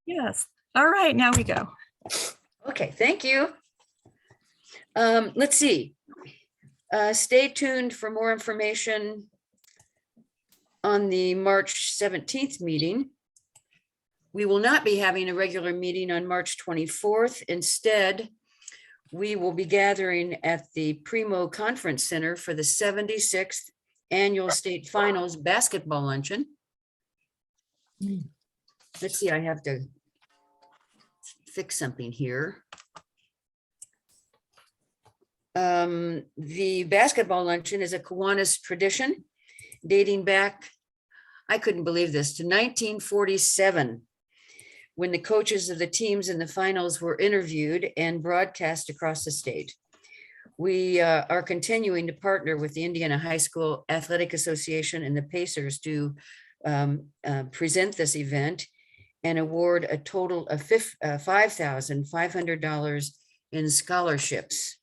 Yes. All right, now we go. Okay, thank you. Let's see. Stay tuned for more information on the March 17th meeting. We will not be having a regular meeting on March 24th. Instead, we will be gathering at the Primo Conference Center for the 76th Annual State Finals Basketball Luncheon. Let's see, I have to fix something here. The basketball luncheon is a Kiwanis tradition dating back, I couldn't believe this, to 1947, when the coaches of the teams in the finals were interviewed and broadcast across the state. We are continuing to partner with the Indiana High School Athletic Association and the Pacers to present this event and award a total of $5,500 in scholarships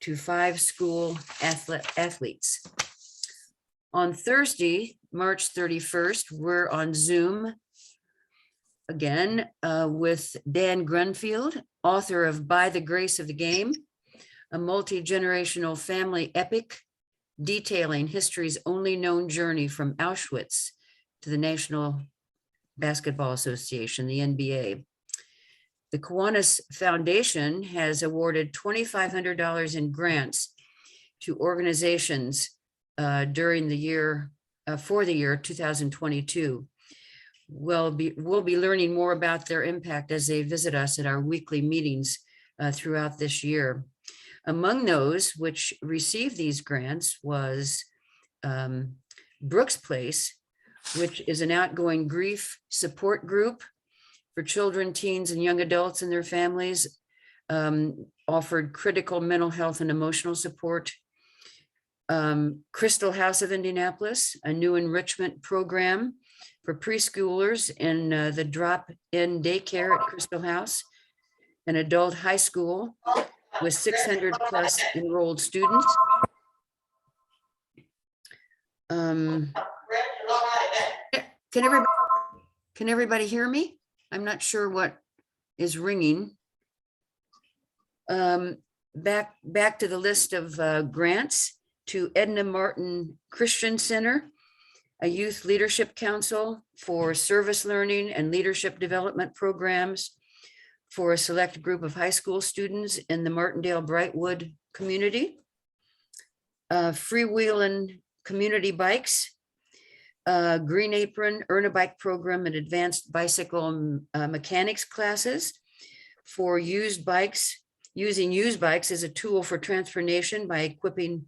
to 5 school athletes. On Thursday, March 31st, we're on Zoom again with Dan Grunfield, author of By the Grace of the Game, a multi-generational family epic detailing history's only known journey from Auschwitz to the National Basketball Association, the NBA. The Kiwanis Foundation has awarded $2,500 in grants to organizations during the year, for the year 2022. We'll be learning more about their impact as they visit us at our weekly meetings throughout this year. Among those which received these grants was Brooks Place, which is an outgoing grief support group for children, teens, and young adults and their families, offered critical mental health and emotional support. Crystal House of Indianapolis, a new enrichment program for preschoolers in the drop-in daycare at Crystal House, an adult high school with 600 plus enrolled students. Can everybody hear me? I'm not sure what is ringing. Back to the list of grants to Edna Martin Christian Center, a youth leadership council for service learning and leadership development programs for a select group of high school students in the Martindale Brightwood community. Freewheeling community bikes, Green Apron, Earn a Bike program, and advanced bicycle mechanics classes for used bikes, using used bikes as a tool for transformation by equipping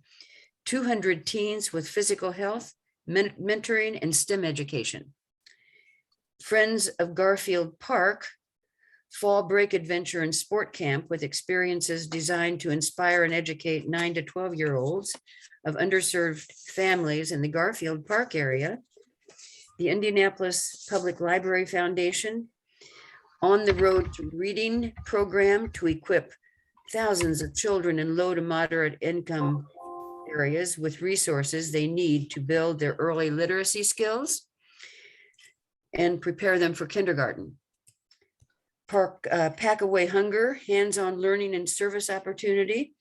200 teens with physical health, mentoring, and STEM education. Friends of Garfield Park, fall break adventure and sport camp with experiences designed to inspire and educate 9 to 12-year-olds of underserved families in the Garfield Park area. The Indianapolis Public Library Foundation, On the Road to Reading program to equip thousands of children in low to moderate income areas with resources they need to build their early literacy skills and prepare them for kindergarten. Pack Away Hunger, hands-on learning and service opportunity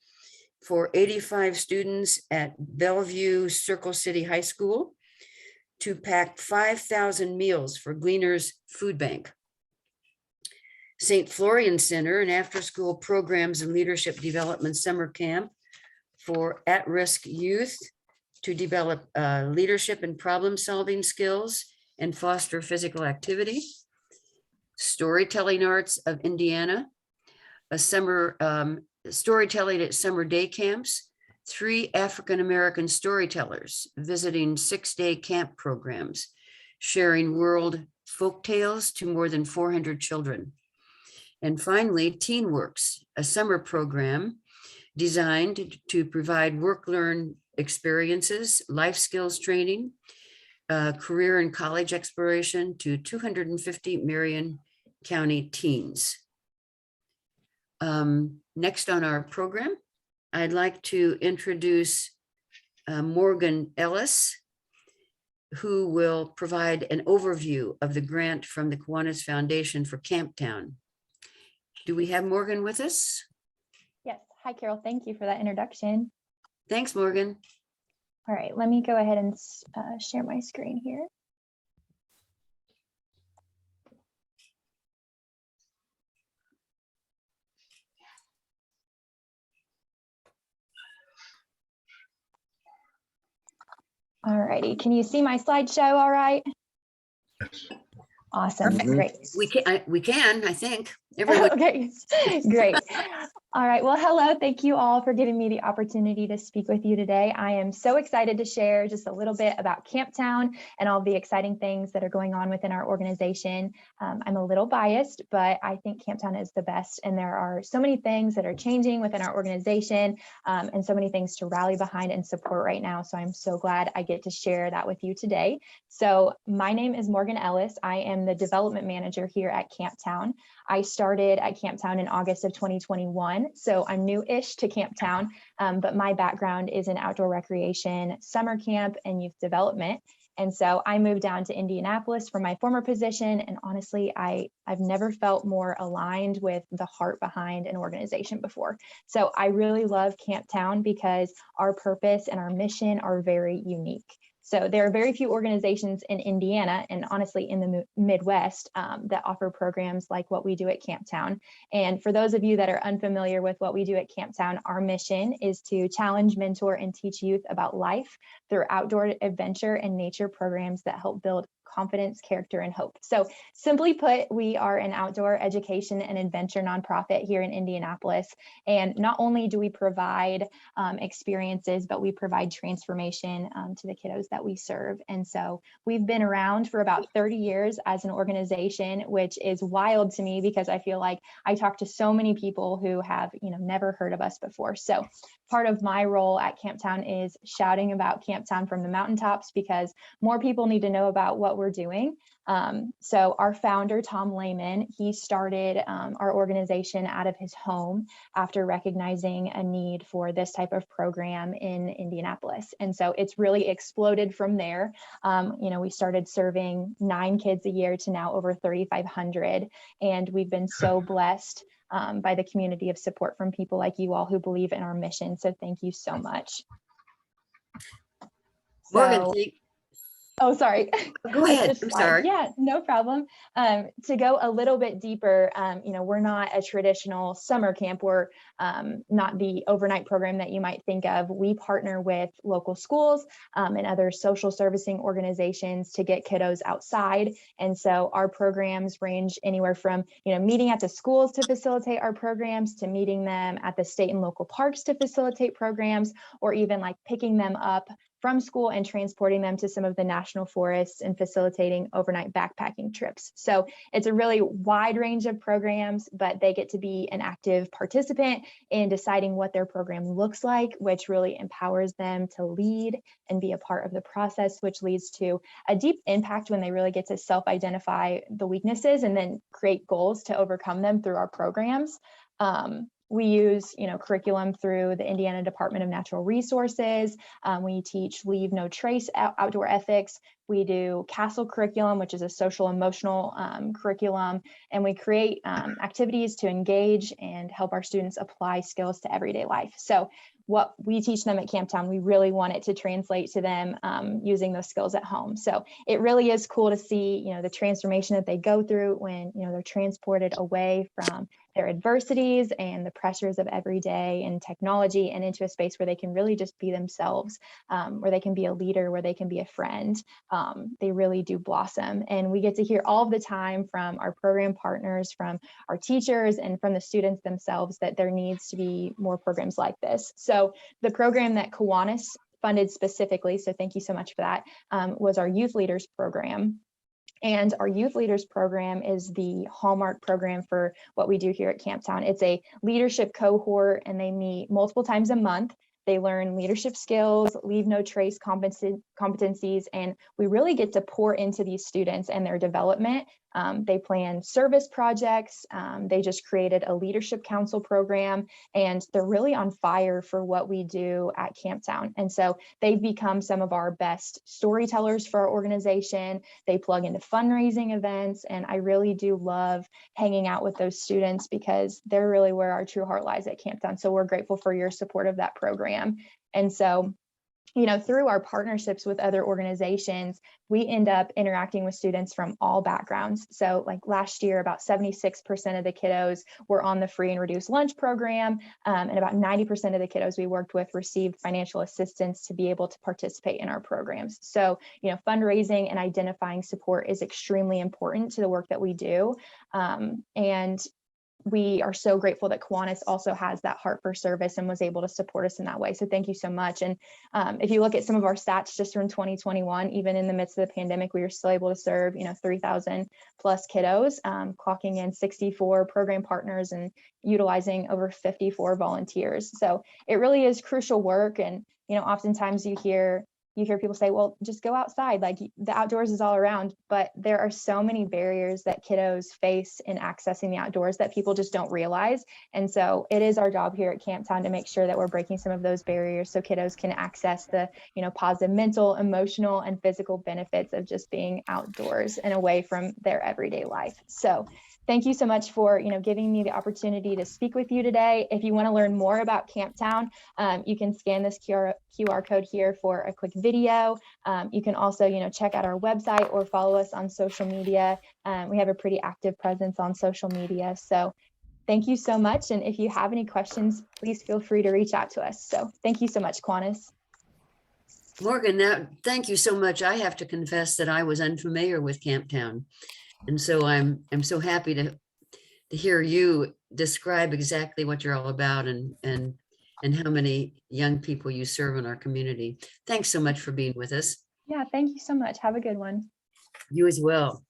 for 85 students at Bellevue Circle City High School to pack 5,000 meals for Gleaners Food Bank. St. Florian Center, an after-school programs and leadership development summer camp for at-risk youth to develop leadership and problem-solving skills and foster physical activity. Storytelling Arts of Indiana, a summer storytelling at summer day camps, 3 African-American storytellers visiting 6-day camp programs, sharing world folk tales to more than 400 children. And finally, TeenWorks, a summer program designed to provide work-learn experiences, life skills training, career and college exploration to 250 Marion County teens. Next on our program, I'd like to introduce Morgan Ellis, who will provide an overview of the grant from the Kiwanis Foundation for Camptown. Do we have Morgan with us? Yes. Hi, Carol. Thank you for that introduction. Thanks, Morgan. All right, let me go ahead and share my screen here. All righty. Can you see my slideshow all right? Yes. Awesome. Great. We can, I think. Everyone. Okay, great. All right. Well, hello. Thank you all for giving me the opportunity to speak with you today. I am so excited to share just a little bit about Camptown and all the exciting things that are going on within our organization. I'm a little biased, but I think Camptown is the best. And there are so many things that are changing within our organization and so many things to rally behind and support right now. So I'm so glad I get to share that with you today. So my name is Morgan Ellis. I am the development manager here at Camptown. I started at Camptown in August of 2021, so I'm new-ish to Camptown, but my background is in outdoor recreation, summer camp, and youth development. And so I moved down to Indianapolis for my former position, and honestly, I've never felt more aligned with the heart behind an organization before. So I really love Camptown because our purpose and our mission are very unique. So there are very few organizations in Indiana and honestly in the Midwest that offer programs like what we do at Camptown. And for those of you that are unfamiliar with what we do at Camptown, our mission is to challenge, mentor, and teach youth about life through outdoor adventure and nature programs that help build confidence, character, and hope. So simply put, we are an outdoor education and adventure nonprofit here in Indianapolis. And not only do we provide experiences, but we provide transformation to the kiddos that we serve. And so we've been around for about 30 years as an organization, which is wild to me because I feel like I talk to so many people who have, never heard of us before. So part of my role at Camptown is shouting about Camptown from the mountaintops because more people need to know about what we're doing. So our founder, Tom Lehman, he started our organization out of his home after recognizing a need for this type of program in Indianapolis. And so it's really exploded from there. We started serving 9 kids a year to now over 3,500. And we've been so blessed by the community of support from people like you all who believe in our mission. So thank you so much. Morgan, oh, sorry. Go ahead. I'm sorry. Yeah, no problem. To go a little bit deeper, we're not a traditional summer camp. We're not the overnight program that you might think of. We partner with local schools and other social servicing organizations to get kiddos outside. And so our programs range anywhere from, meeting at the schools to facilitate our programs to meeting them at the state and local parks to facilitate programs, or even like picking them up from school and transporting them to some of the national forests and facilitating overnight backpacking trips. So it's a really wide range of programs, but they get to be an active participant in deciding what their program looks like, which really empowers them to lead and be a part of the process, which leads to a deep impact when they really get to self-identify the weaknesses and then create goals to overcome them through our programs. We use, curriculum through the Indiana Department of Natural Resources. We teach Leave No Trace outdoor ethics. We do CASTLE curriculum, which is a social emotional curriculum, and we create activities to engage and help our students apply skills to everyday life. So what we teach them at Camptown, we really want it to translate to them using those skills at home. So it really is cool to see, the transformation that they go through when, they're transported away from their adversities and the pressures of everyday and technology and into a space where they can really just be themselves, where they can be a leader, where they can be a friend. They really do blossom. And we get to hear all of the time from our program partners, from our teachers, and from the students themselves that there needs to be more programs like this. So the program that Kiwanis funded specifically, so thank you so much for that, was our Youth Leaders program. And our Youth Leaders program is the hallmark program for what we do here at Camptown. It's a leadership cohort, and they meet multiple times a month. They learn leadership skills, leave no trace competencies, and we really get to pour into these students and their development. They plan service projects. They just created a leadership council program, and they're really on fire for what we do at Camptown. And so they've become some of our best storytellers for our organization. They plug into fundraising events, and I really do love hanging out with those students because they're really where our true heart lies at Camptown. So we're grateful for your support of that program. And so, you know, through our partnerships with other organizations, we end up interacting with students from all backgrounds. So like last year, about 76% of the kiddos were on the free and reduced lunch program, and about 90% of the kiddos we worked with received financial assistance to be able to participate in our programs. So, you know, fundraising and identifying support is extremely important to the work that we do. And we are so grateful that Kiwanis also has that heart for service and was able to support us in that way. So thank you so much. And if you look at some of our stats just from 2021, even in the midst of the pandemic, we were still able to serve, you know, 3,000 plus kiddos, clocking in 64 program partners and utilizing over 54 volunteers. So it really is crucial work. And, you know, oftentimes you hear people say, well, just go outside, like the outdoors is all around, but there are so many barriers that kiddos face in accessing the outdoors that people just don't realize. And so it is our job here at Camptown to make sure that we're breaking some of those barriers so kiddos can access the, you know, positive mental, emotional, and physical benefits of just being outdoors and away from their everyday life. So thank you so much for, you know, giving me the opportunity to speak with you today. If you want to learn more about Camptown, you can scan this QR code here for a quick video. You can also, you know, check out our website or follow us on social media. We have a pretty active presence on social media. So thank you so much. And if you have any questions, please feel free to reach out to us. So thank you so much, Kiwanis. Morgan, now, thank you so much. I have to confess that I was unfamiliar with Camptown. And so I'm so happy to hear you describe exactly what you're all about and how many young people you serve in our community. Thanks so much for being with us. Yeah, thank you so much. Have a good one. You as well.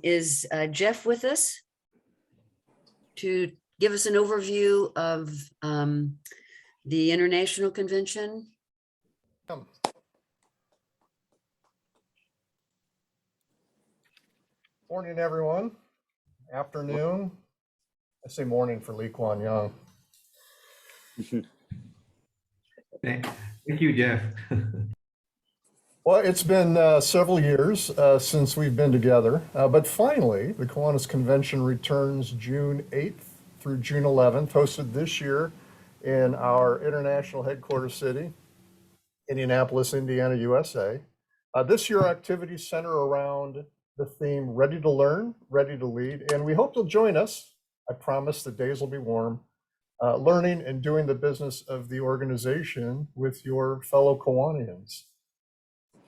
Is Jeff with us to give us an overview of the International Convention? Morning, everyone. Afternoon. I say morning for Lee Kuan Yew. Thank you, Jeff. Well, it's been several years since we've been together, but finally, the Kiwanis Convention returns June 8th through June 11th, hosted this year in our international headquarters city, Indianapolis, Indiana, USA. This year, our activities center around the theme, Ready to Learn, Ready to Lead, and we hope you'll join us. I promise the days will be warm, learning and doing the business of the organization with your fellow Kiwanians.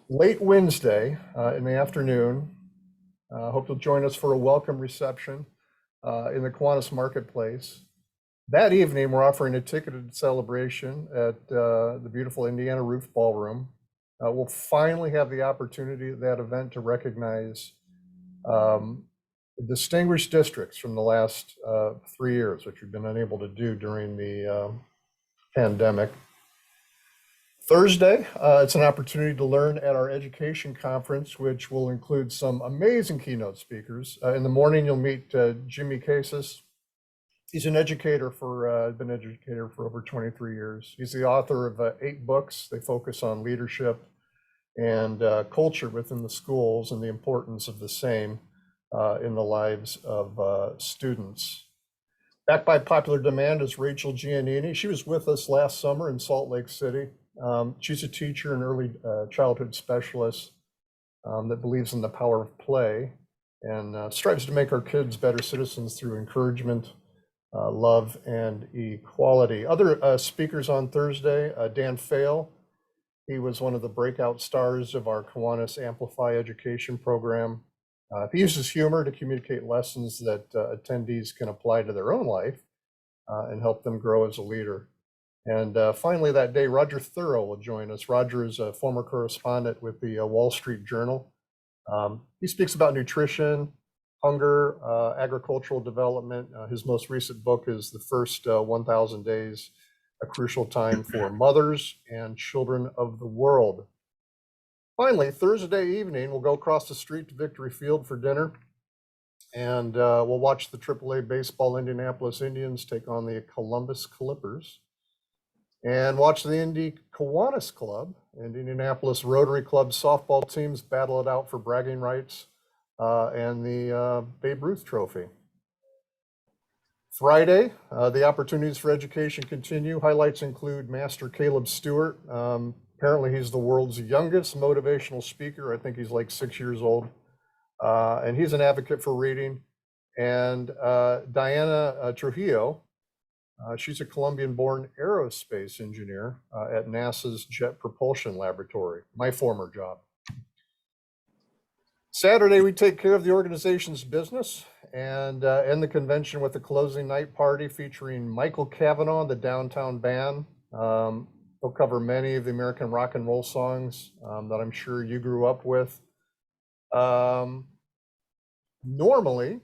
Late Wednesday in the afternoon, hope you'll join us for a welcome reception in the Kiwanis Marketplace. That evening, we're offering a ticketed celebration at the beautiful Indiana Roof Ballroom. We'll finally have the opportunity at that event to recognize distinguished districts from the last 3 years, which we've been unable to do during the pandemic. Thursday, it's an opportunity to learn at our education conference, which will include some amazing keynote speakers. In the morning, you'll meet Jimmy Casas. He's an educator been an educator for over 23 years. He's the author of 8 books. They focus on leadership and culture within the schools and the importance of the same in the lives of students. Backed by popular demand is Rachel Giannini. She was with us last summer in Salt Lake City. She's a teacher and early childhood specialist that believes in the power of play and strives to make our kids better citizens through encouragement, love, and equality. Other speakers on Thursday, Dan Fail. He was one of the breakout stars of our Kiwanis Amplify education program. He uses humor to communicate lessons that attendees can apply to their own life and help them grow as a leader. And finally that day, Roger Thurrow will join us. Roger is a former correspondent with the Wall Street Journal. He speaks about nutrition, hunger, agricultural development. His most recent book is The First 1,000 Days, a Crucial Time for Mothers and Children of the World. Finally, Thursday evening, we'll go across the street to Victory Field for dinner. And we'll watch the AAA baseball Indianapolis Indians take on the Columbus Clippers. And watch the Indy Kiwanis Club and Indianapolis Rotary Club softball teams battle it out for bragging rights and the Babe Ruth Trophy. Friday, the opportunities for education continue. Highlights include Master Caleb Stewart. Apparently he's the world's youngest motivational speaker. I think he's like 6 years old. And he's an advocate for reading. And Diana Trujillo, she's a Colombian-born aerospace engineer at NASA's Jet Propulsion Laboratory, my former job. Saturday, we take care of the organization's business and end the convention with a closing night party featuring Michael Cavanaugh and the Downtown Band. They'll cover many of the American rock and roll songs that I'm sure you grew up with. Normally,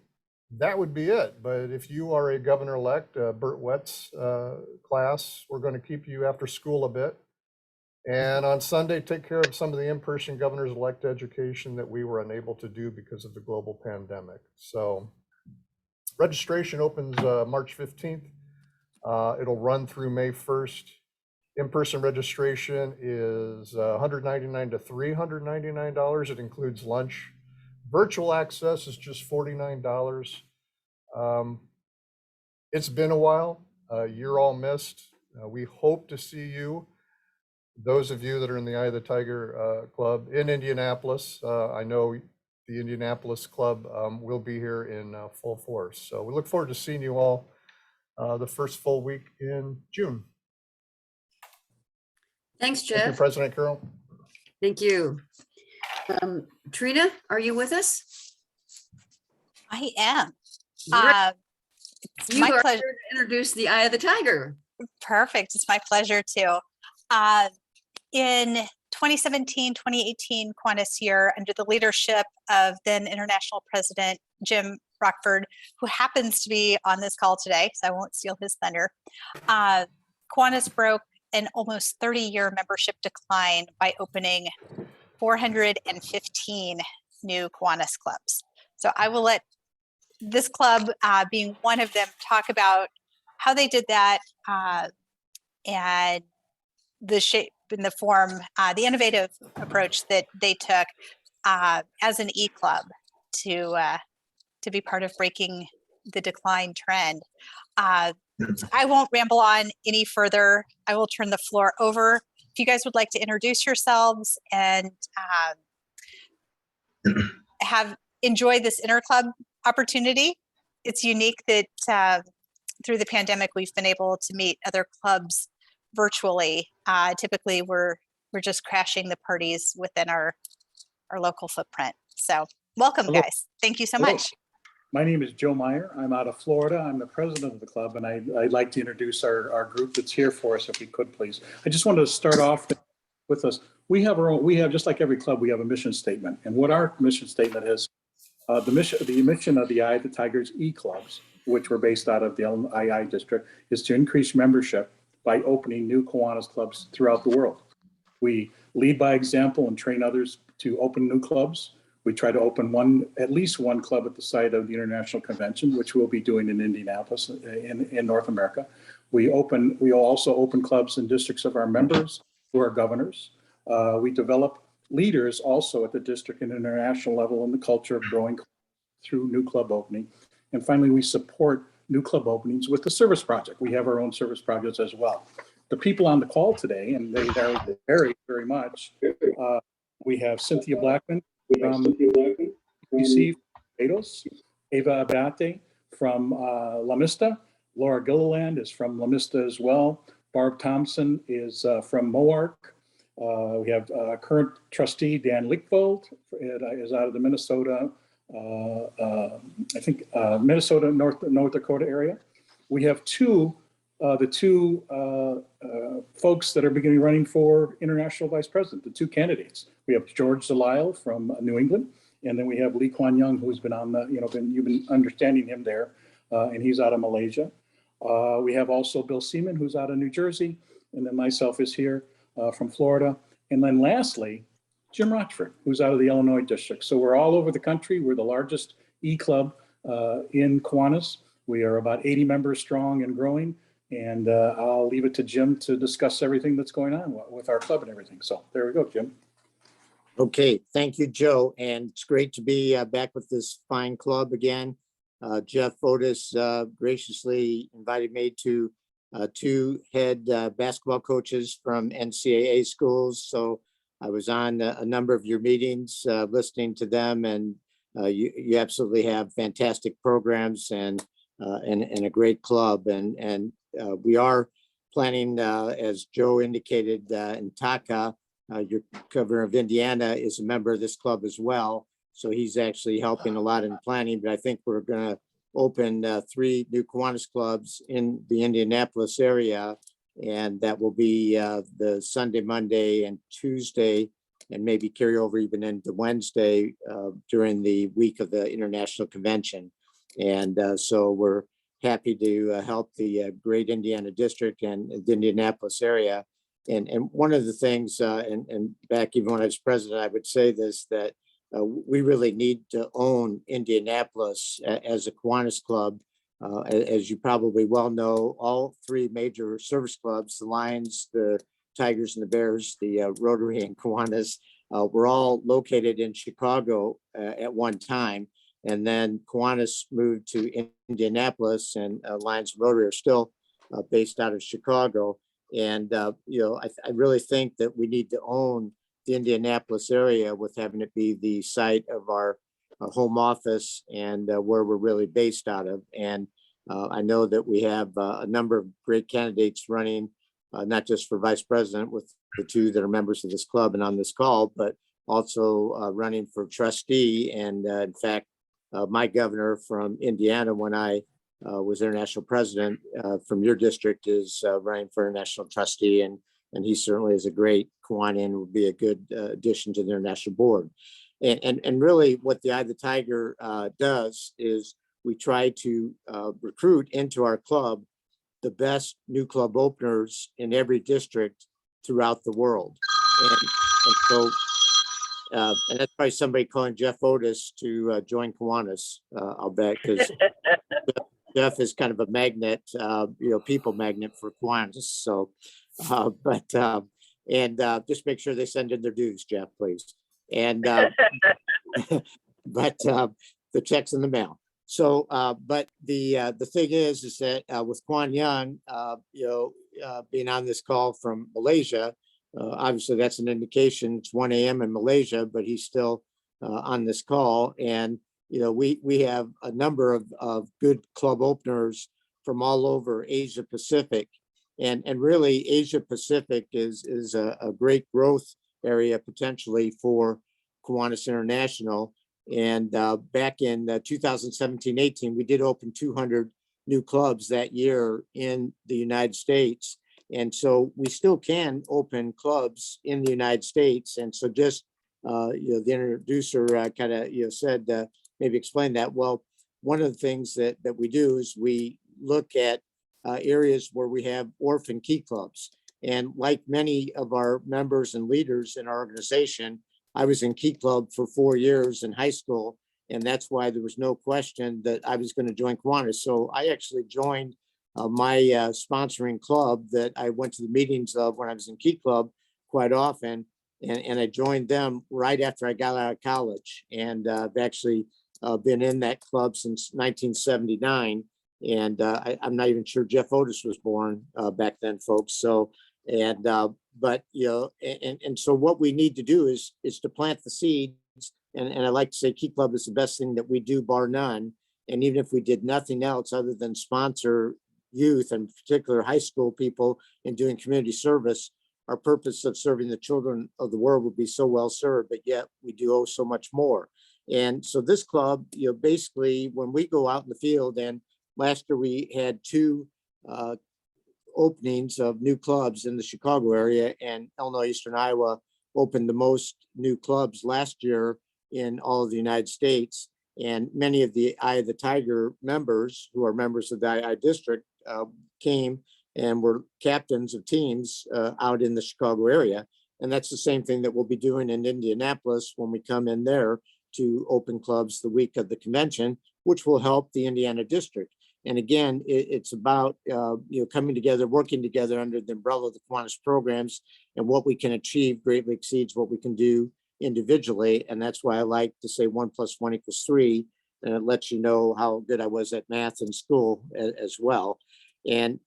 that would be it. But if you are a governor-elect, Burt Wett's class, we're going to keep you after school a bit. And on Sunday, take care of some of the in-person governor's-elect education that we were unable to do because of the global pandemic. So registration opens March 15th. It'll run through May 1st. In-person registration is $199 to $399. It includes lunch. Virtual access is just $49. It's been a while. You're all missed. We hope to see you, those of you that are in the Eye of the Tiger Club in Indianapolis. I know the Indianapolis Club will be here in full force. So we look forward to seeing you all the first full week in June. Thanks, Thank you, Jeff. President Carroll. Thank you. Trina, are you with us? I am. Great. It's You my are pleasure. here to introduce the Eye of the Tiger. Perfect. It's my pleasure too. In 2017, 2018 Kiwanis year, under the leadership of then International President Jim Rockford, who happens to be on this call today, so I won't steal his thunder, Kiwanis broke an almost 30-year membership decline by opening 415 new Kiwanis clubs. So I will let this club, being one of them, talk about how they did that and the shape and the form, the innovative approach that they took as an e-club to be part of breaking the decline trend. I won't ramble on any further. I will turn the floor over. If you guys would like to introduce yourselves and enjoy this Interclub opportunity. It's unique that through the pandemic, we've been able to meet other clubs virtually. Typically, we're just crashing the parties within our local footprint. So welcome, Hello. guys. Thank you so Hello. much. My name is Joe Meyer. I'm out of Florida. I'm the president of the club, and I'd like to introduce our group that's here for us, if we could, please. I just wanted to start off with us. We have, just like every club, we have a mission statement. And what our mission statement is, the mission of the Eye of the Tigers e-clubs, which were based out of the II district, is to increase membership by opening new Kiwanis clubs throughout the world. We lead by example and train others to open new clubs. We try to open at least one club at the site of the International Convention, which we'll be doing in Indianapolis in North America. We also open clubs in districts of our members who are governors. We develop leaders also at the district and international level in the culture of growing through new club opening. And finally, we support new club openings with the service project. We have our own service projects as well. The people on the call today, and they vary very much. We have Cynthia Blackman from UC Barbados, Eva Abate from La Mista, Laura Gilliland is from La Mista as well. Barb Thompson is from MOARC. We have current trustee Dan Lichtvold is out of the Minnesota, Minnesota, North Dakota area. We have the two folks that are beginning running for international vice president, the two candidates. We have George Delisle from New England, and then we have Lee Kuan Yeung, who's been on you've been understanding him there, and he's out of Malaysia. We have also Bill Seaman, who's out of New Jersey, and then myself is here from Florida. And then lastly, Jim Rochford, who's out of the Illinois district. So we're all over the country. We're the largest e-club in Kiwanis. We are about 80 members strong and growing. And I'll leave it to Jim to discuss everything that's going on with our club and everything. So there we go, Jim. Okay, thank you, Joe. And it's great to be back with this fine club again. Jeff Otis graciously invited me to two head basketball coaches from NCAA schools. So I was on a number of your meetings, listening to them, and you absolutely have fantastic programs and a great club. And we are planning, as Joe indicated, in Taka. Your governor of Indiana is a member of this club as well. So he's actually helping a lot in planning, but I think we're going to open 3 new Kiwanis clubs in the Indianapolis area. And that will be the Sunday, Monday, and Tuesday, and maybe carry over even into Wednesday during the week of the International Convention. And so we're happy to help the great Indiana district and the Indianapolis area. And one of the things, and back even when I was president, I would say this, that we really need to own Indianapolis as a Kiwanis club. As you probably well know, all 3 major service clubs, the Lions, the Tigers, and the Bears, the Rotary and Kiwanis, were all located in Chicago at one time. And then Kiwanis moved to Indianapolis, and Lions and Rotary are still based out of Chicago. And, I really think that we need to own the Indianapolis area with having it be the site of our home office and where we're really based out of. And I know that we have a number of great candidates running, not just for vice president with the 2 that are members of this club and on this call, but also running for trustee. And in fact, my governor from Indiana, when I was international president from your district, is running for international trustee, and he certainly is a great Kiwanian and would be a good addition to the international board. And really what the Eye of the Tiger does is we try to recruit into our club the best new club openers in every district throughout the world. And so and that's probably somebody calling Jeff Otis to join Kiwanis, I'll bet, because Jeff is kind of a magnet, people magnet for Kiwanis. So, just make sure they send in their dues, Jeff, please. And, but the check's in the mail. So, but the thing is that with Kwan Young, being on this call from Malaysia, obviously that's an indication it's 1 a.m. in Malaysia, but he's still on this call. And we have a number of good club openers from all over Asia Pacific, and really Asia Pacific is a great growth area potentially for Kiwanis International. And back in 2017-18, we did open 200 new clubs that year in the United States. And so we still can open clubs in the United States. And so just, the introducer kind of, said, maybe explain that. Well, one of the things that we do is we look at areas where we have orphan key clubs. And like many of our members and leaders in our organization, I was in Key Club for 4 years in high school, and that's why there was no question that I was going to join Kiwanis. So I actually joined my sponsoring club that I went to the meetings of when I was in Key Club quite often, and I joined them right after I got out of college. And I've actually been in that club since 1979, and I'm not even sure Jeff Otis was born back then, folks. So, but and so what we need to do is to plant the seeds, and I like to say Key Club is the best thing that we do, bar none. And even if we did nothing else other than sponsor youth, and particular high school people, in doing community service, our purpose of serving the children of the world would be so well served, but yet we do owe so much more. And so this club, basically when we go out in the field, and last year we had 2 openings of new clubs in the Chicago area, and Illinois Eastern Iowa opened the most new clubs last year in all of the United States. And many of the Eye of the Tiger members, who are members of the II district, came and were captains of teams out in the Chicago area. And that's the same thing that we'll be doing in Indianapolis when we come in there to open clubs the week of the convention, which will help the Indiana district. And again, it's about coming together, working together under the umbrella of the Kiwanis programs, and what we can achieve greatly exceeds what we can do individually. And that's why I like to say 1 + 1 = 3. And it lets you know how good I was at math in school as well. And,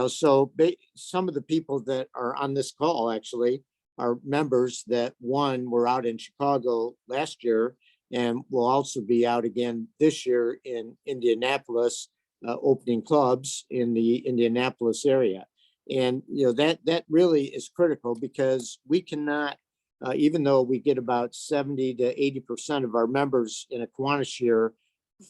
so some of the people that are on this call actually are members that were out in Chicago last year and will also be out again this year in Indianapolis, opening clubs in the Indianapolis area. And, that really is critical, because we cannot, even though we get about 70 to 80% of our members in a Kiwanis year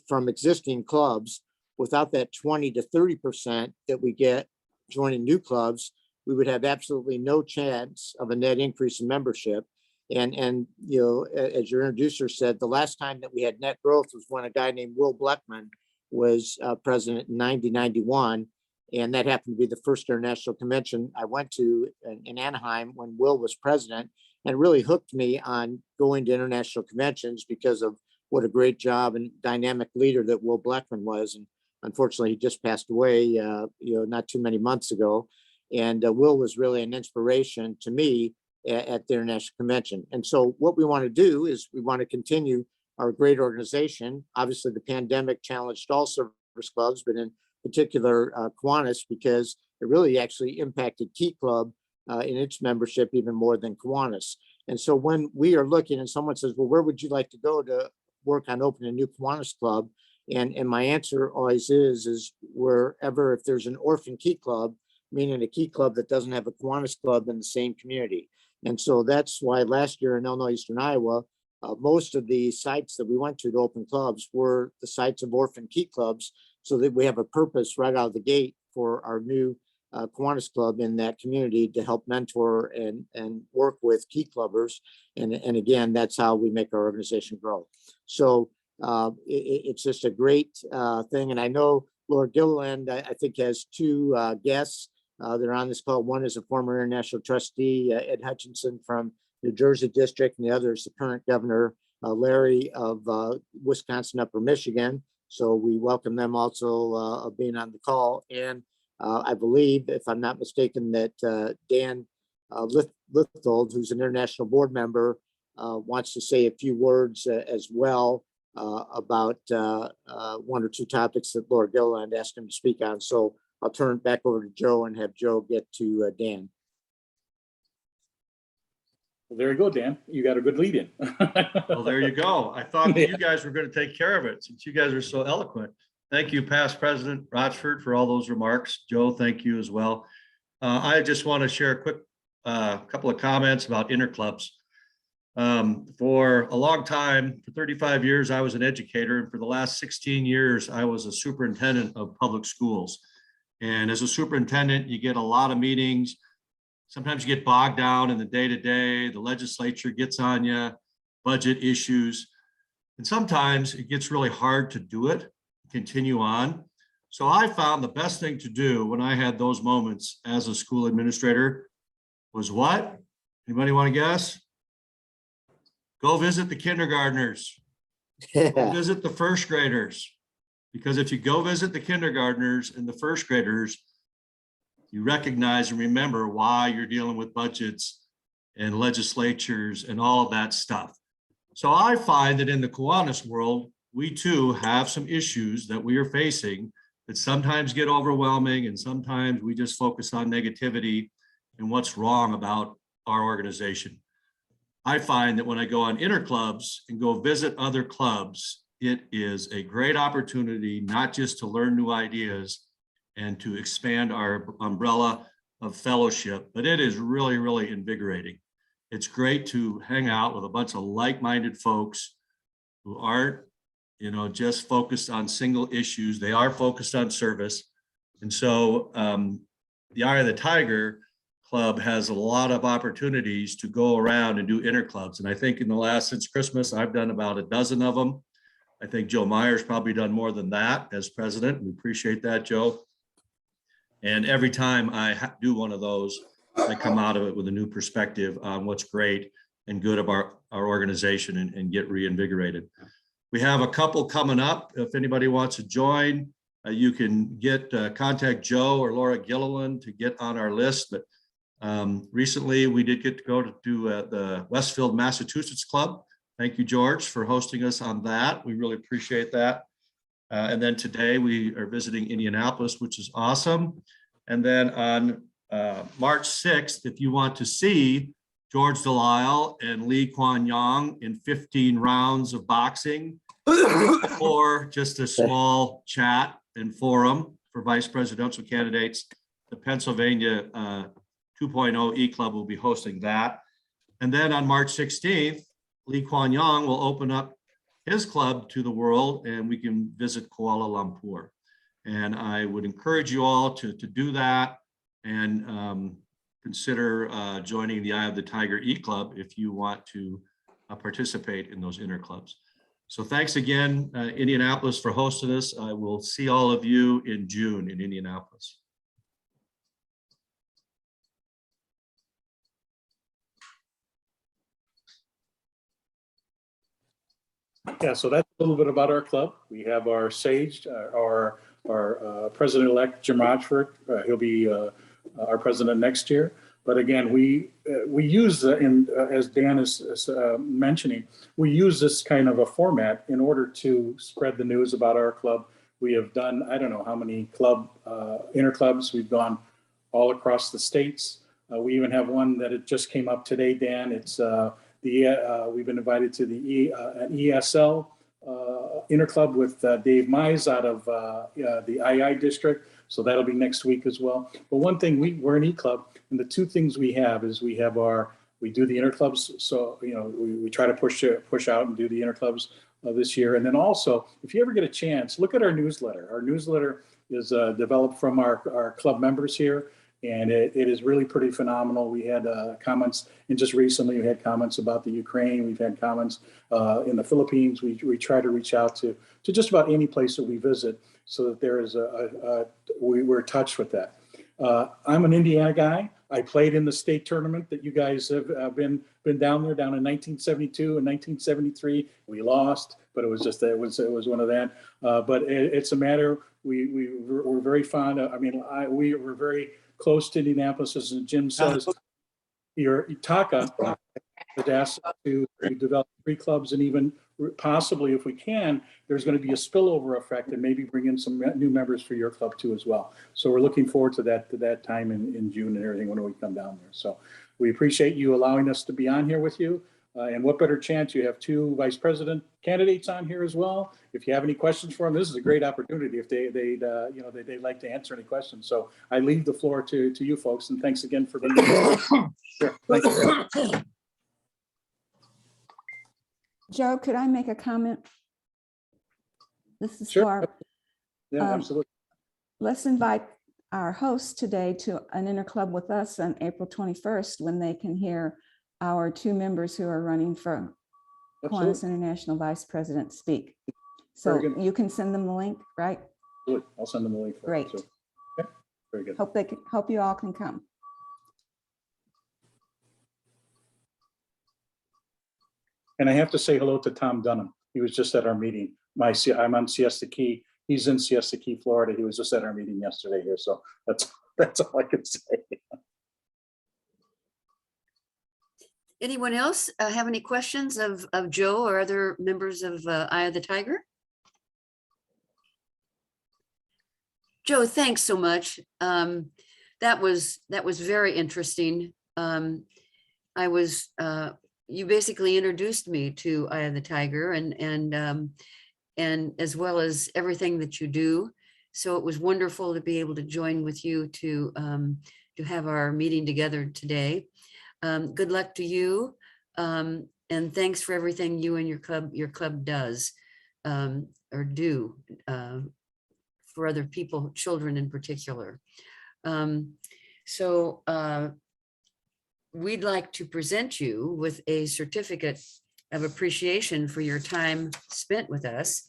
from existing clubs, without that 20 to 30% that we get joining new clubs, we would have absolutely no chance of a net increase in membership. And as your introducer said, the last time that we had net growth was when a guy named Will Bleckman was president in 1991. And that happened to be the first international convention I went to in Anaheim when Will was president, and really hooked me on going to international conventions because of what a great job and dynamic leader that Will Bleckman was. And unfortunately, he just passed away, not too many months ago. And Will was really an inspiration to me at the international convention. And so what we want to do is we want to continue our great organization. Obviously, the pandemic challenged all service clubs, but in particular Kiwanis, because it really actually impacted Key Club in its membership even more than Kiwanis. And so when we are looking and someone says, well, where would you like to go to work on opening a new Kiwanis club? And my answer always is wherever, if there's an orphan Key Club, meaning a Key Club that doesn't have a Kiwanis club in the same community. And so that's why last year in Illinois, Eastern Iowa, most of the sites that we went to open clubs were the sites of orphan Key Clubs, so that we have a purpose right out of the gate for our new Kiwanis club in that community to help mentor and work with Key Clubbers. And again, that's how we make our organization grow. So it's just a great thing. And I know Laura Gilliland, I think, has two guests. They're on this call. One is a former international trustee, Ed Hutchinson from New Jersey District, and the other is the current governor, Larry of Wisconsin Upper Michigan. So we welcome them also of being on the call. And I believe, if I'm not mistaken, that Dan Lithold, who's an international board member, wants to say a few words as well about one or two topics that Laura Gilliland asked him to speak on. So I'll turn it back over to Joe and have Joe get to Dan. Well, there you go, Dan. You got a good lead in. Well, there you go. I thought that you guys were going to take care of it since you guys are so eloquent. Thank you, past President Rochford, for all those remarks. Joe, thank you as well. I just want to share a quick couple of comments about interclubs. For a long time, for 35 years, I was an educator, and for the last 16 years, I was a superintendent of public schools. And as a superintendent, you get a lot of meetings. Sometimes you get bogged down in the day-to-day, the legislature gets on you, budget issues. And sometimes it gets really hard to do it, continue on. So I found the best thing to do when I had those moments as a school administrator was what? Anybody want to guess? Go visit the kindergartners. Go visit the first graders. Because if you go visit the kindergartners and the first graders, you recognize and remember why you're dealing with budgets and legislatures and all of that stuff. So I find that in the Kiwanis world, we too have some issues that we are facing that sometimes get overwhelming, and sometimes we just focus on negativity and what's wrong about our organization. I find that when I go on interclubs and go visit other clubs, it is a great opportunity not just to learn new ideas and to expand our umbrella of fellowship, but it is really, really invigorating. It's great to hang out with a bunch of like-minded folks who aren't, just focused on single issues. They are focused on service. And so the Eye of the Tiger Club has a lot of opportunities to go around and do interclubs. And I think since Christmas, I've done about a dozen of them. I think Joe Meyer's probably done more than that as president. We appreciate that, Joe. And every time I do one of those, I come out of it with a new perspective on what's great and good of our organization and get reinvigorated. We have a couple coming up. If anybody wants to join, you can contact Joe or Laura Gilliland to get on our list. But recently we did get to go to the Westfield, Massachusetts Club. Thank you, George, for hosting us on that. We really appreciate that. And then today we are visiting Indianapolis, which is awesome. And then on March 6th, if you want to see George Delisle and Lee Kuan Yew in 15 rounds of boxing, or just a small chat and forum for vice presidential candidates, the Pennsylvania 2.0 E-Club will be hosting that. And then on March 16th, Lee Kuan Yew will open up his club to the world and we can visit Kuala Lumpur. And I would encourage you all to do that and consider joining the Eye of the Tiger E-Club if you want to participate in those interclubs. So thanks again, Indianapolis, for hosting us. I will see all of you in June in Indianapolis. Yeah, so that's a little bit about our club. We have our sage, our president-elect, Jim Rochford. He'll be our president next year. But again, we use, as Dan is mentioning, we use this kind of a format in order to spread the news about our club. We have done, I don't know how many interclubs. We've gone all across the states. We even have one that it just came up today, Dan. It's we've been invited to an ESL interclub with Dave Mize out of the II district. So that'll be next week as well. But one thing, we're an E-Club, and the two things we have is we do the interclubs. So, we try to push out and do the interclubs this year. And then also, if you ever get a chance, look at our newsletter. Our newsletter is developed from our club members here. And it is really pretty phenomenal. We had comments, and just recently we had comments about the Ukraine. We've had comments in the Philippines. We try to reach out to just about any place that we visit, so that there is we're in touch with that. I'm an Indiana guy. I played in the state tournament that you guys have been down there, down in 1972 and 1973. We lost, but it was one of that. But it's a matter. We're very fond of. We were very close to Indianapolis, as Jim says. Your Taka has asked us to develop 3 clubs, and even possibly, if we can, there's going to be a spillover effect and maybe bring in some new members for your club too as well. So we're looking forward to that time in June and everything when we come down there. So we appreciate you allowing us to be on here with you. And what better chance, you have 2 vice president candidates on here as well. If you have any questions for them, this is a great opportunity if they'd like to answer any questions. So I leave the floor to you folks, and thanks again for being here. Sure. Thank you. Joe, could I make a comment? This is Sure. Barb. Yeah, absolutely. Let's invite our hosts today to an interclub with us on April 21st, when they can hear our 2 members who are running for Kiwanis International Vice President speak. So you can send them the link, right? Absolutely. I'll send them the link. Great. So, okay. Very good. Hope you all can come. And I have to say hello to Tom Dunham. He was just at our meeting. I'm on Siesta Key. He's in Siesta Key, Florida. He was just at our meeting yesterday here. So that's all I can say. Anyone else have any questions of Joe or other members of Eye of the Tiger? Joe, thanks so much. That was very interesting. You basically introduced me to Eye of the Tiger and as well as everything that you do. So it was wonderful to be able to join with you to have our meeting together today. Good luck to you, and thanks for everything you and your club does or do for other people, children in particular. We'd like to present you with a certificate of appreciation for your time spent with us.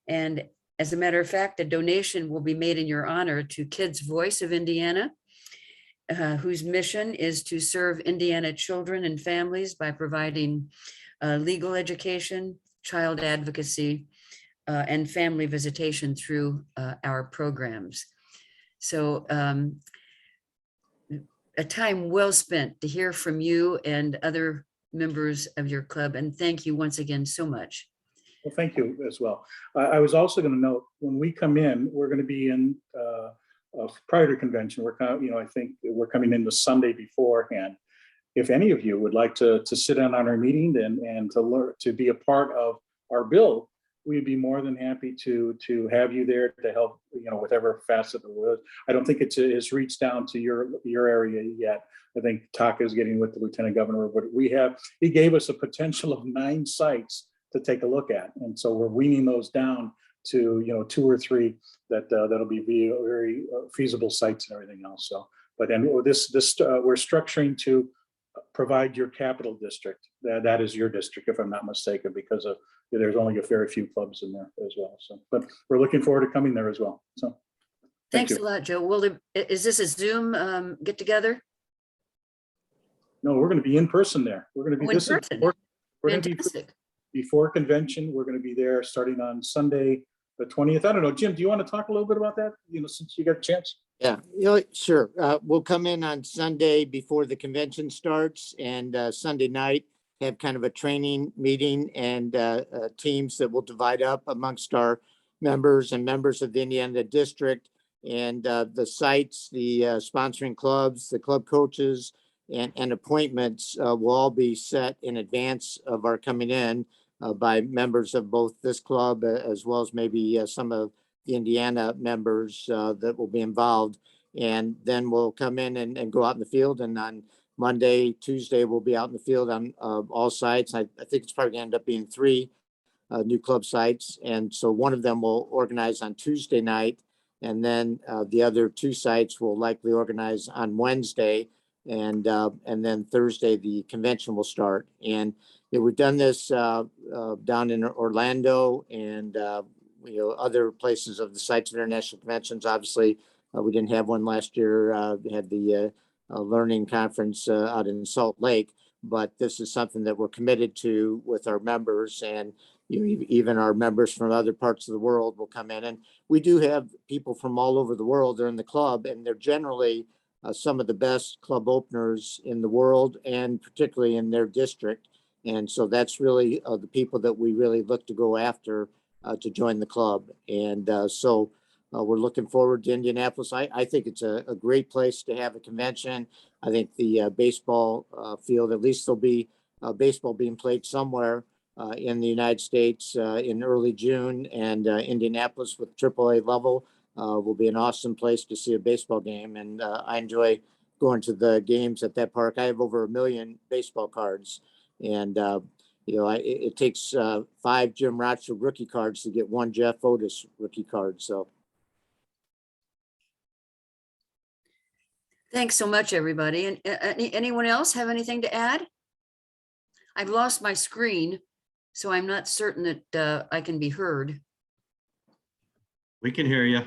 And as a matter of fact, a donation will be made in your honor to Kids Voice of Indiana. whose mission is to serve Indiana children and families by providing legal education, child advocacy, and family visitation through our programs. So a time well spent to hear from you and other members of your club. And thank you once again so much. Well, thank you as well. I was also going to note, when we come in, we're going to be in prior to convention. I think we're coming in the Sunday beforehand. If any of you would like to sit in on our meeting and to learn, to be a part of our build, we'd be more than happy to have you there to help, whatever facet it was. I don't think it's reached down to your area yet. I think Taka is getting with the Lieutenant Governor, but he gave us a potential of 9 sites to take a look at. And so we're weaning those down to, 2 or 3 that'll be very feasible sites and everything else. So, but then we're structuring to provide your capital district. That is your district, if I'm not mistaken, because there's only a very few clubs in there as well. So, but we're looking forward to coming there as well. So Thanks a lot, Joe. Is this a Zoom get together? No, we're going to be in person there. We're going to be In person. we're going to be Fantastic. before convention. We're going to be there starting on Sunday, the 20th. I don't know, Jim, do you want to talk a little bit about that? Since you got a chance. Yeah, sure. We'll come in on Sunday before the convention starts, and Sunday night have kind of a training meeting and teams that will divide up amongst our members and members of the Indiana district, and the sites, the sponsoring clubs, the club coaches, and appointments will all be set in advance of our coming in by members of both this club as well as maybe some of the Indiana members that will be involved. And then we'll come in and go out in the field. And on Monday, Tuesday, we'll be out in the field on all sites. I think it's probably gonna end up being 3 new club sites. And so one of them will organize on Tuesday night. And then the other 2 sites will likely organize on Wednesday. And then Thursday, the convention will start. And we've done this down in Orlando and other places of the sites of international conventions. Obviously, we didn't have one last year. We had the learning conference out in Salt Lake, but this is something that we're committed to with our members, and even our members from other parts of the world will come in. And we do have people from all over the world. They're in the club, and they're generally some of the best club openers in the world, and particularly in their district. And so that's really the people that we really look to go after to join the club. And so we're looking forward to Indianapolis. I think it's a great place to have a convention. I think the baseball field, at least there'll be baseball being played somewhere in the United States in early June, and Indianapolis with AAA level will be an awesome place to see a baseball game. And I enjoy going to the games at that park. I have over 1 million baseball cards, and it takes 5 Jim Rochford rookie cards to get 1 Jeff Otis rookie card. So. Thanks so much, everybody. And anyone else have anything to add? I've lost my screen, so I'm not certain that I can be heard. We can hear you.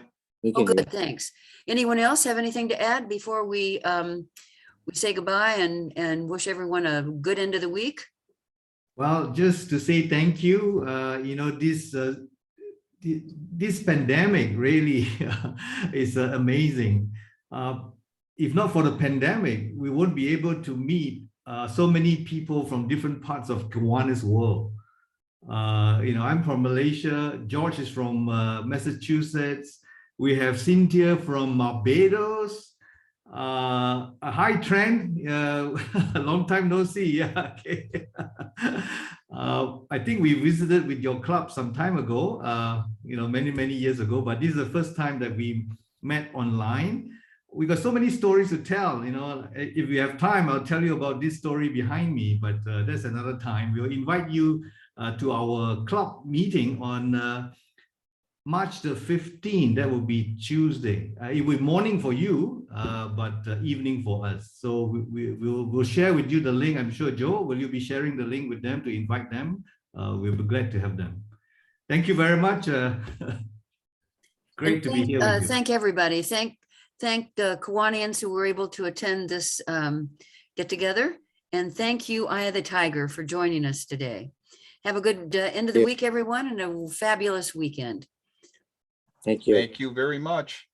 Oh, good, thanks. Anyone else have anything to add before we say goodbye and wish everyone a good end of the week? Well, just to say thank you. This pandemic really is amazing. If not for the pandemic, we won't be able to meet so many people from different parts of Kiwanis world. I'm from Malaysia. George is from Massachusetts. We have Cynthia from Barbados. Hi, Trent. A long time no see. Yeah. Okay. I think we visited with your club some time ago. Many years ago. But this is the first time that we met online. We got so many stories to tell. If we have time, I'll tell you about this story behind me. But that's another time. We'll invite you to our club meeting on March the 15th. That will be Tuesday. It will be morning for you, but evening for us. So we'll share with you the link. I'm sure, Joe, will you be sharing the link with them to invite them? We'll be glad to have them. Thank you very much. Great to be here with you. Thank everybody. thank the Kiwanians who were able to attend this get together. And thank you, Eye of the Tiger, for joining us today. Have a good end of the Yeah. week, everyone, and a fabulous weekend. Thank you. Thank you very much.